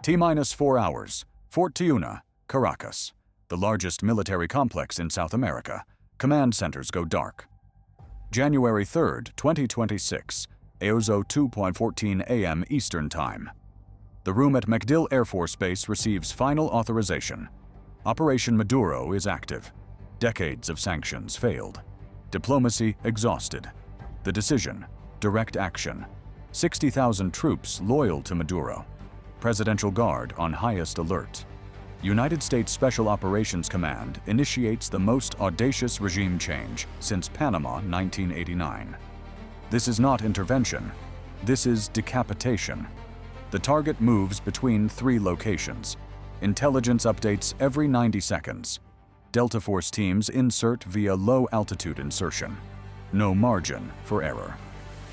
T-minus 4 hours. Fort Tiuna, Caracas, the largest military complex in South America. Command centers go dark. January 3, 2026, EOZO 2:14 a.m. Eastern Time. The room at MacDill Air Force Base receives final authorization. Operation Maduro is active. Decades of sanctions failed. Diplomacy exhausted. The decision: direct action. 60,000 troops loyal to Maduro. Presidential Guard on highest alert. United States Special Operations Command initiates the most audacious regime change since Panama 1989. This is not intervention. This is decapitation. The target moves between 3 locations. Intelligence updates every 90 seconds. Delta Force teams insert via low-altitude insertion. No margin for error.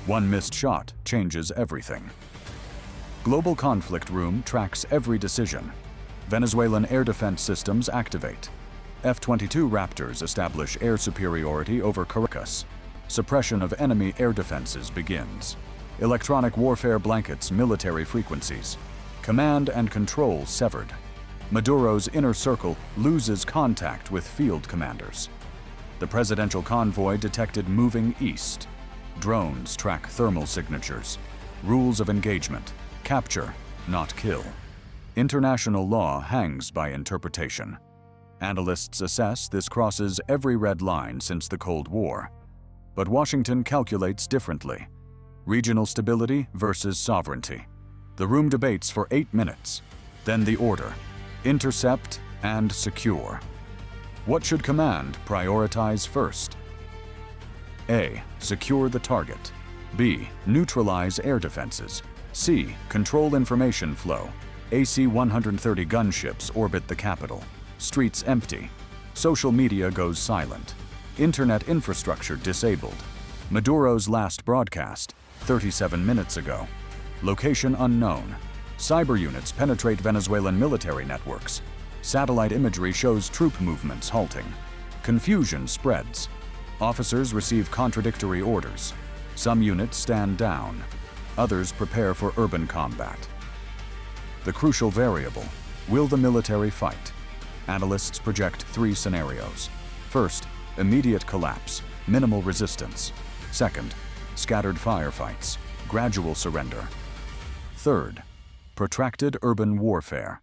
One missed shot changes everything. Global Conflict Room tracks every decision. Venezuelan air defense systems activate. F-22 Raptors establish air superiority over Caracas. Suppression of enemy air defenses begins. Electronic warfare blankets military frequencies. Command and control severed. Maduro's inner circle loses contact with field commanders. The presidential convoy detected moving east. Drones track thermal signatures. Rules of engagement: capture, not kill. International law hangs by interpretation. Analysts assess this crosses every red line since the Cold War. But Washington calculates differently. Regional stability versus sovereignty. The room debates for 8 minutes. Then the order: intercept and secure. What should command prioritize first? A. Secure the target. B. Neutralize air defenses. C. Control information flow. AC-130 gunships orbit the capital. Streets empty. Social media goes silent. Internet infrastructure disabled. Maduro's last broadcast, 37 minutes ago. Location unknown. Cyber units penetrate Venezuelan military networks. Satellite imagery shows troop movements halting. Confusion spreads. Officers receive contradictory orders. Some units stand down. Others prepare for urban combat. The crucial variable: will the military fight? Analysts project 3 scenarios. First, immediate collapse, minimal resistance. Second, scattered firefights, gradual surrender. Third, protracted urban warfare.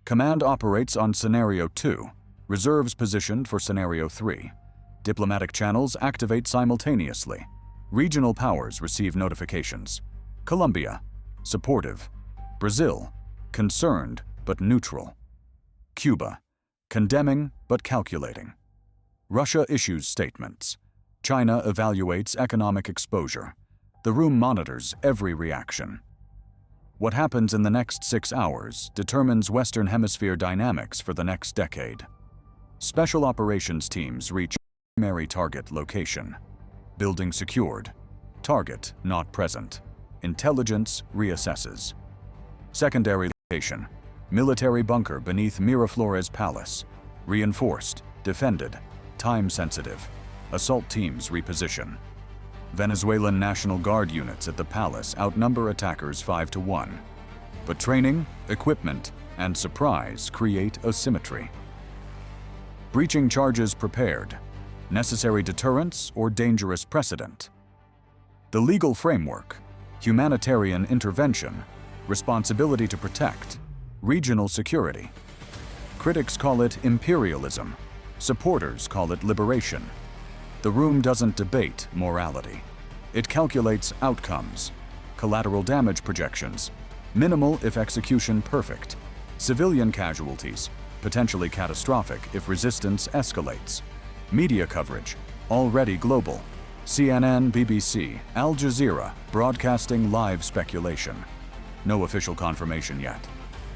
Command operates on Scenario 2, reserves positioned for Scenario 3. Diplomatic channels activate simultaneously. Regional powers receive notifications. Colombia, supportive. Brazil, concerned but neutral. Cuba, condemning but calculating. Russia issues statements. China evaluates economic exposure. The room monitors every reaction. What happens in the next 6 hours determines Western Hemisphere dynamics for the next decade. Special operations teams reach primary target location. Building secured. Target not present. Intelligence reassesses. Secondary location. Military bunker beneath Miraflores Palace. Reinforced, defended, time-sensitive. Assault teams reposition. Venezuelan National Guard units at the palace outnumber attackers 5-1. But training, equipment, and surprise create asymmetry. Breaching charges prepared. Necessary deterrence or dangerous precedent. The legal framework: humanitarian intervention, responsibility to protect, regional security. Critics call it imperialism. Supporters call it liberation. The room doesn't debate morality. It calculates outcomes. Collateral damage projections. Minimal if execution perfect. Civilian casualties, potentially catastrophic if resistance escalates. Media coverage, already global. CNN, BBC, Al Jazeera, broadcasting live speculation. No official confirmation yet.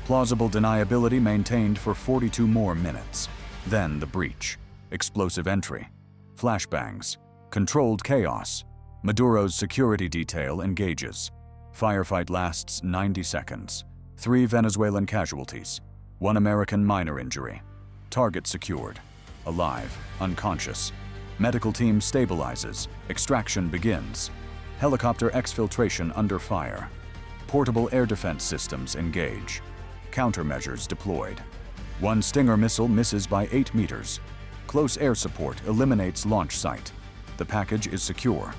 Plausible deniability maintained for 42 more minutes. Then the breach. Explosive entry. Flashbangs. Controlled chaos. Maduro's security detail engages. Firefight lasts 90 seconds. 3 Venezuelan casualties. 1 American minor injury. Target secured. Alive, unconscious. Medical team stabilizes. Extraction begins. Helicopter exfiltration under fire. Portable air defense systems engage. countermeasures deployed. One Stinger missile misses by 8 meters. Close air support eliminates launch site. The package is secure.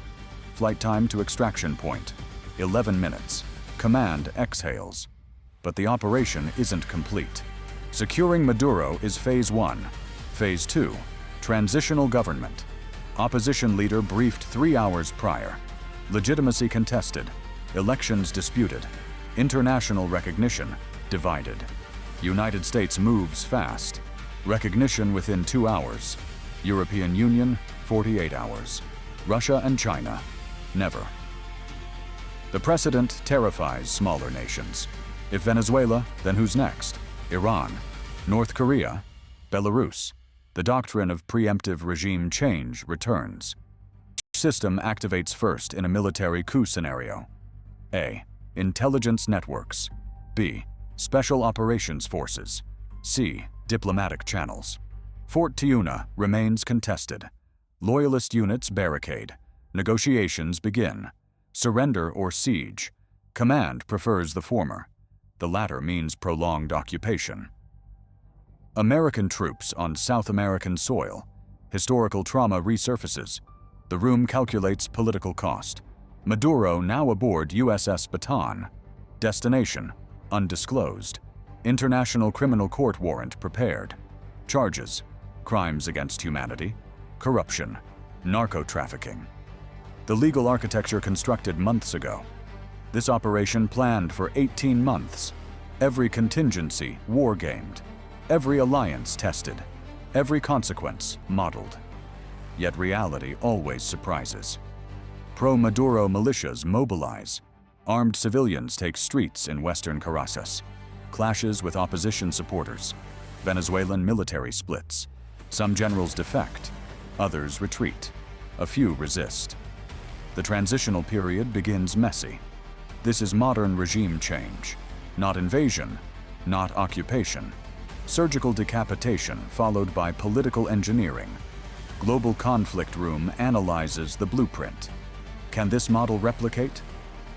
Flight time to extraction point, 11 minutes. Command exhales. But the operation isn't complete. Securing Maduro is Phase 1. Phase 2, transitional government. Opposition leader briefed 3 hours prior. Legitimacy contested. Elections disputed. International recognition divided. United States moves fast. Recognition within 2 hours. European Union, 48 hours. Russia and China, never. The precedent terrifies smaller nations. If Venezuela, then who's next? Iran, North Korea, Belarus. The doctrine of preemptive regime change returns. Each system activates first in a military coup scenario. A. Intelligence networks. B. Special operations forces. C. Diplomatic channels. Fort Tiuna remains contested. Loyalist units barricade. Negotiations begin. Surrender or siege. Command prefers the former. The latter means prolonged occupation. American troops on South American soil. Historical trauma resurfaces. The room calculates political cost. Maduro now aboard USS Bataan. Destination undisclosed. International Criminal Court warrant prepared. Charges: crimes against humanity, corruption, narco-trafficking. The legal architecture constructed months ago. This operation planned for 18 months. Every contingency war-gamed. Every alliance tested. Every consequence modeled. Yet reality always surprises. Pro-Maduro militias mobilize. Armed civilians take streets in western Caracas. Clashes with opposition supporters. Venezuelan military splits. Some generals defect. Others retreat. A few resist. The transitional period begins messy. This is modern regime change. Not invasion, not occupation. Surgical decapitation followed by political engineering. Global Conflict Room analyzes the blueprint. Can this model replicate?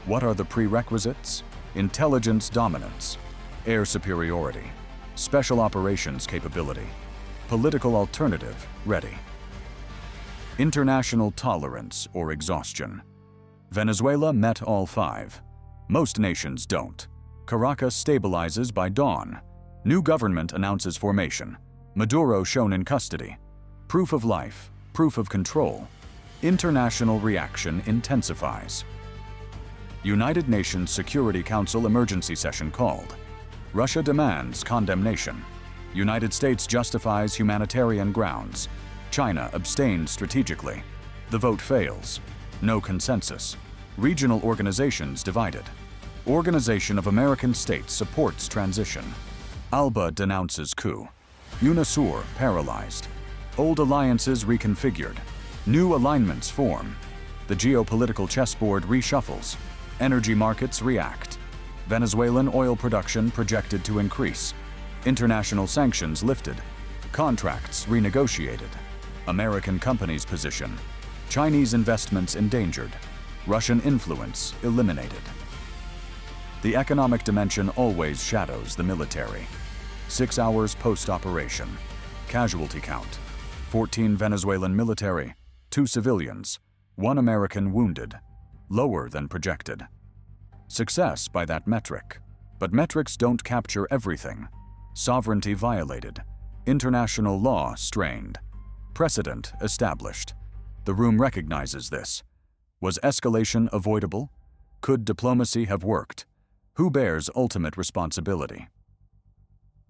What are the prerequisites? Intelligence dominance, air superiority, special operations capability, political alternative ready. International tolerance or exhaustion. Venezuela met all 5. Most nations don't. Caracas stabilizes by dawn. New government announces formation. Maduro shown in custody. Proof of life, proof of control. International reaction intensifies. United Nations Security Council emergency session called. Russia demands condemnation. United States justifies humanitarian grounds. China abstains strategically. The vote fails. No consensus. Regional organizations divided. Organization of American States supports transition. ALBA denounces coup. UNASUR paralyzed. Old alliances reconfigured. New alignments form. The geopolitical chessboard reshuffles. Energy markets react. Venezuelan oil production projected to increase. International sanctions lifted. Contracts renegotiated. American companies position. Chinese investments endangered. Russian influence eliminated. The economic dimension always shadows the military. 6 hours post-operation. Casualty count: 14 Venezuelan military, 2 civilians, 1 American wounded. Lower than projected. Success by that metric. But metrics don't capture everything. Sovereignty violated. International law strained. Precedent established. The room recognizes this. Was escalation avoidable? Could diplomacy have worked? Who bears ultimate responsibility?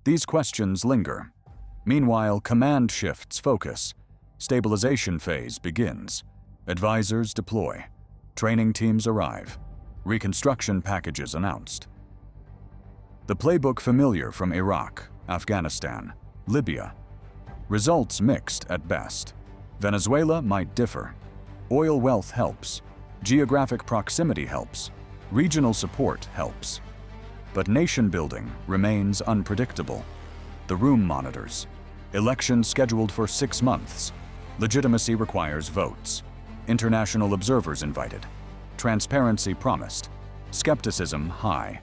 These questions linger. Meanwhile, command shifts focus. Stabilization phase begins. Advisors deploy. Training teams arrive. Reconstruction packages announced. The playbook familiar from Iraq, Afghanistan, Libya. Results mixed at best. Venezuela might differ. Oil wealth helps. Geographic proximity helps. Regional support helps. But nation building remains unpredictable. The room monitors. Elections scheduled for 6 months. Legitimacy requires votes. International observers invited. Transparency promised. Skepticism high.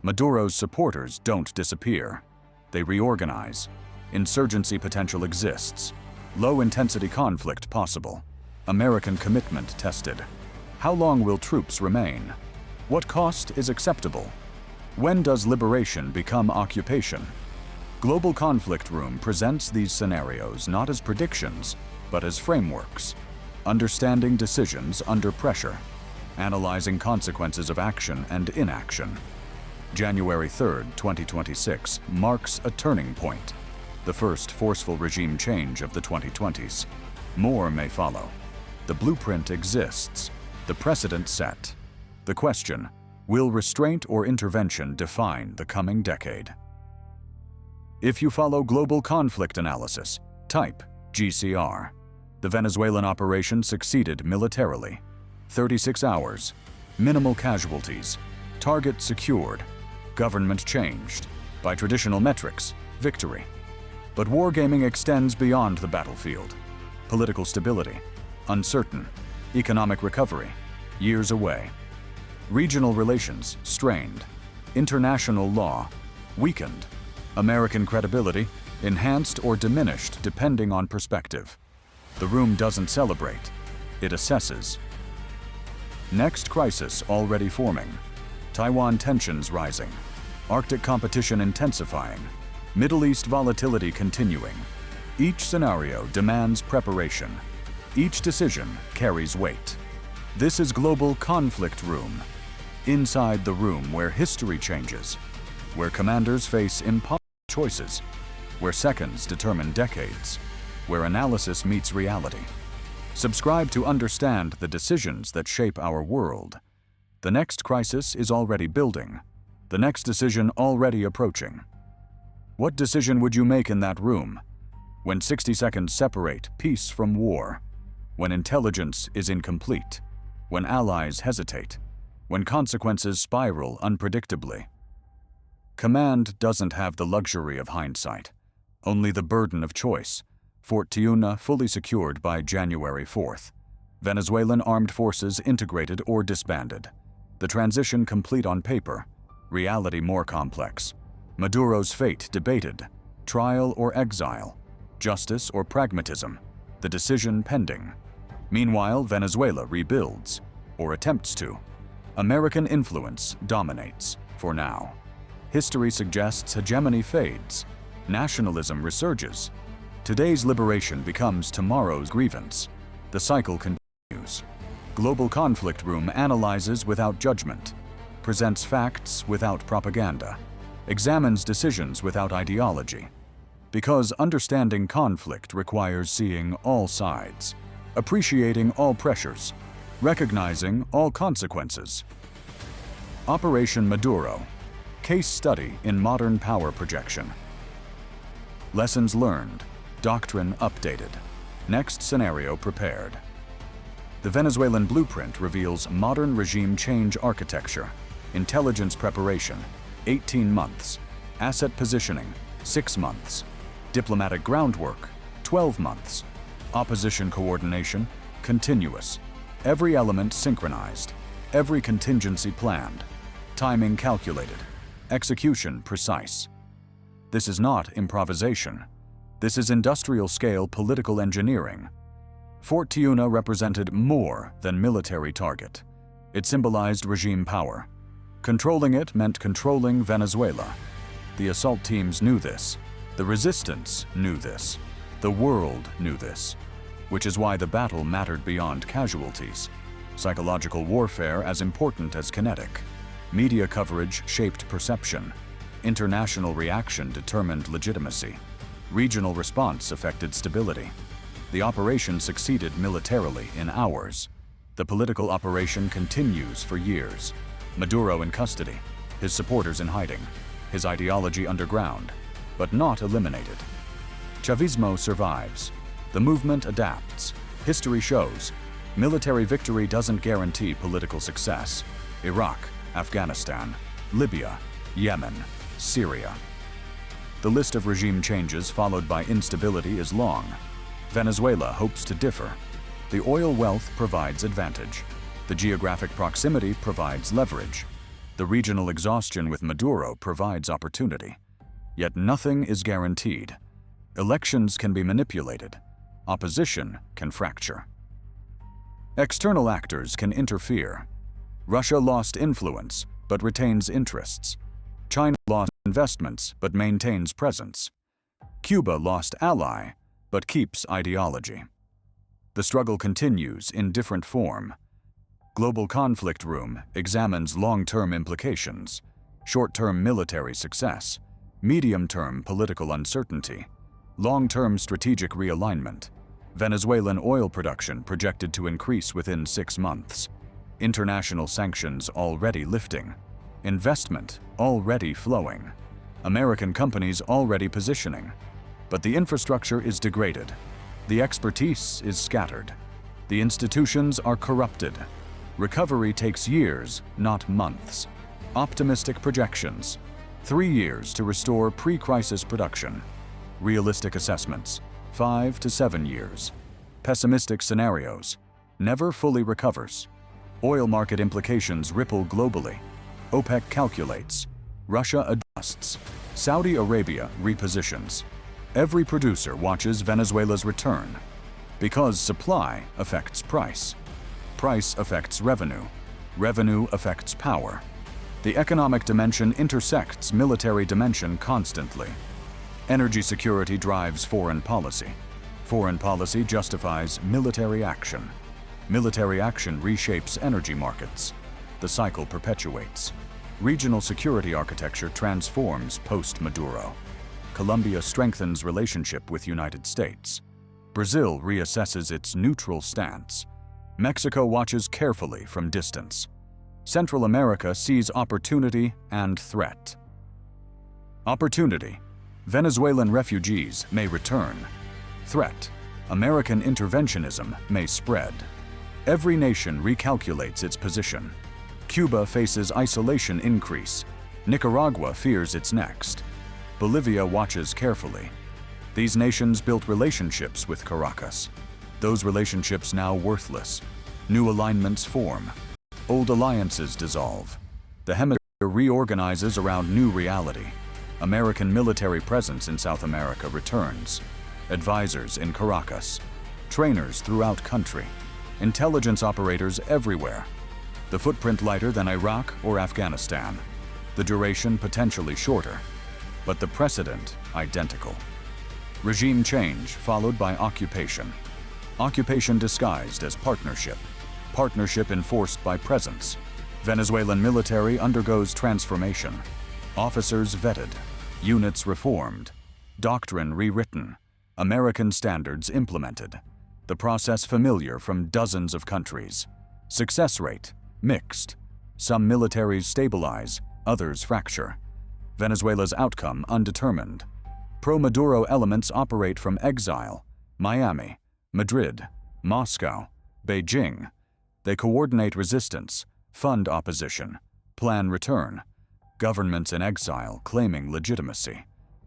Maduro's supporters don't disappear. They reorganize. Insurgency potential exists. Low-intensity conflict possible. American commitment tested. How long will troops remain? What cost is acceptable? When does liberation become occupation? Global Conflict Room presents these scenarios not as predictions, but as frameworks. Understanding decisions under pressure. Analyzing consequences of action and inaction. January 3, 2026 marks a turning point. The first forceful regime change of the 2020s. More may follow. The blueprint exists. The precedent set. The question, will restraint or intervention define the coming decade? If you follow global conflict analysis, type GCR. The Venezuelan operation succeeded militarily. 36 hours, minimal casualties, target secured, government changed. By traditional metrics, victory. But wargaming extends beyond the battlefield. Political stability, uncertain. Economic recovery, years away. Regional relations, strained. International law, weakened. American credibility, enhanced or diminished depending on perspective. The room doesn't celebrate, it assesses. Next crisis already forming. Taiwan tensions rising. Arctic competition intensifying. Middle East volatility continuing. Each scenario demands preparation. Each decision carries weight. This is Global Conflict Room. Inside the room where history changes, where commanders face impossible choices, where seconds determine decades, where analysis meets reality. Subscribe to understand the decisions that shape our world. The next crisis is already building. The next decision already approaching. What decision would you make in that room? When 60 seconds separate peace from war, when intelligence is incomplete, when allies hesitate, when consequences spiral unpredictably. Command doesn't have the luxury of hindsight, only the burden of choice. Fort Tiuna fully secured by January 4th. Venezuelan armed forces integrated or disbanded. The transition complete on paper, reality more complex. Maduro's fate debated, trial or exile, justice or pragmatism, the decision pending. Meanwhile, Venezuela rebuilds, or attempts to. American influence dominates, for now. History suggests hegemony fades. Nationalism resurges. Today's liberation becomes tomorrow's grievance. The cycle continues. Global Conflict Room analyzes without judgment, presents facts without propaganda, examines decisions without ideology. Because understanding conflict requires seeing all sides, appreciating all pressures, recognizing all consequences. Operation Maduro. Case study in modern power projection. Lessons learned. Doctrine updated. Next scenario prepared. The Venezuelan blueprint reveals modern regime change architecture. Intelligence preparation, 18 months. Asset positioning, 6 months. Diplomatic groundwork, 12 months. Opposition coordination, continuous. Every element synchronized. Every contingency planned. Timing calculated. Execution precise. This is not improvisation. This is industrial-scale political engineering. Fort Tiuna represented more than military target. It symbolized regime power. Controlling it meant controlling Venezuela. The assault teams knew this. The resistance knew this. The world knew this. Which is why the battle mattered beyond casualties. Psychological warfare as important as kinetic. Media coverage shaped perception. International reaction determined legitimacy. Regional response affected stability. The operation succeeded militarily in hours. The political operation continues for years. Maduro in custody, his supporters in hiding, his ideology underground, but not eliminated. Chavismo survives. The movement adapts. History shows. Military victory doesn't guarantee political success. Iraq, Afghanistan, Libya, Yemen, Syria. The list of regime changes followed by instability is long. Venezuela hopes to differ. The oil wealth provides advantage. The geographic proximity provides leverage. The regional exhaustion with Maduro provides opportunity. Yet nothing is guaranteed. Elections can be manipulated. Opposition can fracture. External actors can interfere. Russia lost influence, but retains interests. China lost investments, but maintains presence. Cuba lost ally, but keeps ideology. The struggle continues in different form. Global Conflict Room examines long-term implications, short-term military success, medium-term political uncertainty, long-term strategic realignment, Venezuelan oil production projected to increase within 6 months, international sanctions already lifting, investment already flowing, American companies already positioning. But the infrastructure is degraded. The expertise is scattered. The institutions are corrupted. Recovery takes years, not months. Optimistic projections: 3 years to restore pre-crisis production. Realistic assessments: 5 to 7 years. Pessimistic scenarios: never fully recovers. Oil market implications ripple globally. OPEC calculates. Russia adjusts. Saudi Arabia repositions. Every producer watches Venezuela's return. Because supply affects price. Price affects revenue. Revenue affects power. The economic dimension intersects military dimension constantly. Energy security drives foreign policy. Foreign policy justifies military action. Military action reshapes energy markets. The cycle perpetuates. Regional security architecture transforms post-Maduro. Colombia strengthens relationship with United States. Brazil reassesses its neutral stance. Mexico watches carefully from distance. Central America sees opportunity and threat. Opportunity: Venezuelan refugees may return. Threat: American interventionism may spread. Every nation recalculates its position. Cuba faces isolation increase. Nicaragua fears its next. Bolivia watches carefully. These nations built relationships with Caracas. Those relationships now worthless. New alignments form. Old alliances dissolve. The hemisphere reorganizes around new reality. American military presence in South America returns. Advisors in Caracas. Trainers throughout country. Intelligence operators everywhere. The footprint lighter than Iraq or Afghanistan. The duration potentially shorter. But the precedent identical. Regime change followed by occupation. Occupation disguised as partnership. Partnership enforced by presence. Venezuelan military undergoes transformation. Officers vetted. Units reformed. Doctrine rewritten. American standards implemented. The process familiar from dozens of countries. Success rate mixed. Some militaries stabilize, others fracture. Venezuela's outcome undetermined. Pro-Maduro elements operate from exile. Miami, Madrid, Moscow, Beijing. They coordinate resistance, fund opposition, plan return. Governments in exile claiming legitimacy.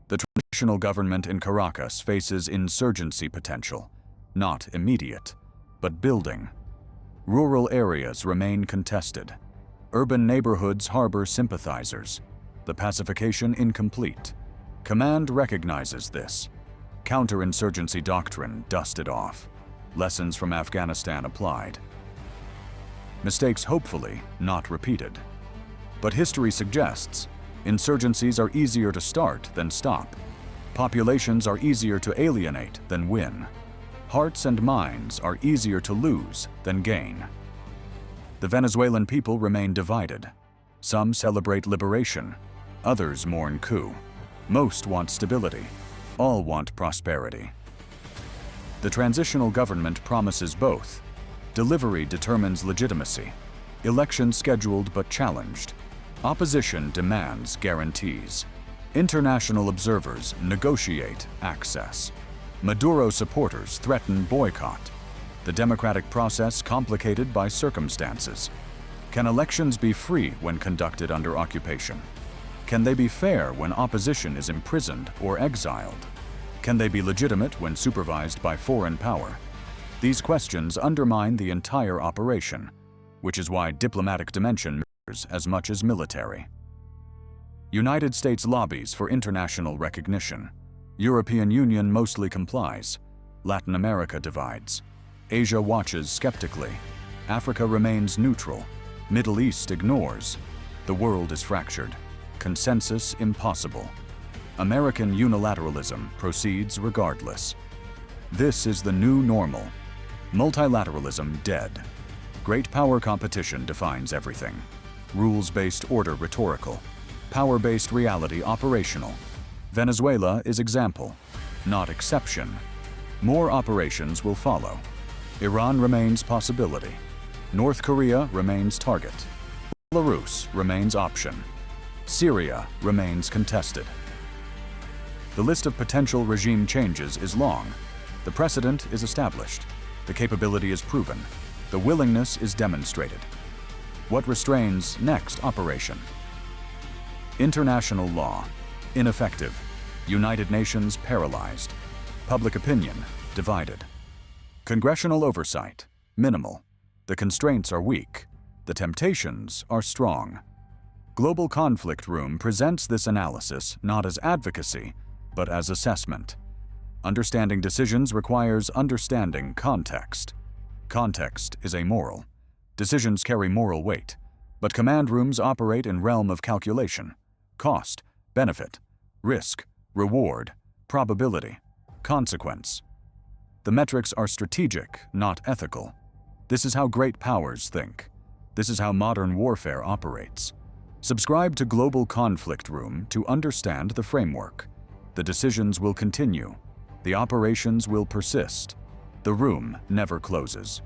The transitional government in Caracas faces insurgency potential, not immediate, but building. Rural areas remain contested. Urban neighborhoods harbor sympathizers. The pacification incomplete. Command recognizes this. Counterinsurgency doctrine dusted off. Lessons from Afghanistan applied. Mistakes hopefully not repeated. But history suggests insurgencies are easier to start than stop. Populations are easier to alienate than win. Hearts and minds are easier to lose than gain. The Venezuelan people remain divided. Some celebrate liberation. Others mourn coup. Most want stability. All want prosperity. The transitional government promises both. Delivery determines legitimacy. Election scheduled but challenged. Opposition demands guarantees. International observers negotiate access. Maduro supporters threaten boycott. The democratic process complicated by circumstances. Can elections be free when conducted under occupation? Can they be fair when opposition is imprisoned or exiled? Can they be legitimate when supervised by foreign power? These questions undermine the entire operation, which is why diplomatic dimension as much as military. United States lobbies for international recognition. European Union mostly complies. Latin America divides. Asia watches skeptically. Africa remains neutral. Middle East ignores. The world is fractured. Consensus impossible. American unilateralism proceeds regardless. This is the new normal. Multilateralism dead. Great power competition defines everything. Rules-based order rhetorical. Power-based reality operational. Venezuela is example, not exception. More operations will follow. Iran remains possibility. North Korea remains target. Belarus remains option. Syria remains contested. The list of potential regime changes is long. The precedent is established. The capability is proven. The willingness is demonstrated. What restrains next operation? International law, ineffective. United Nations paralyzed. Public opinion divided. Congressional oversight minimal. The constraints are weak. The temptations are strong. Global Conflict Room presents this analysis not as advocacy, but as assessment. Understanding decisions requires understanding context. Context is amoral. Decisions carry moral weight, but command rooms operate in realm of calculation. Cost, benefit, risk, reward, probability, consequence. The metrics are strategic, not ethical. This is how great powers think. This is how modern warfare operates. Subscribe to Global Conflict Room to understand the framework. The decisions will continue. The operations will persist. The room never closes.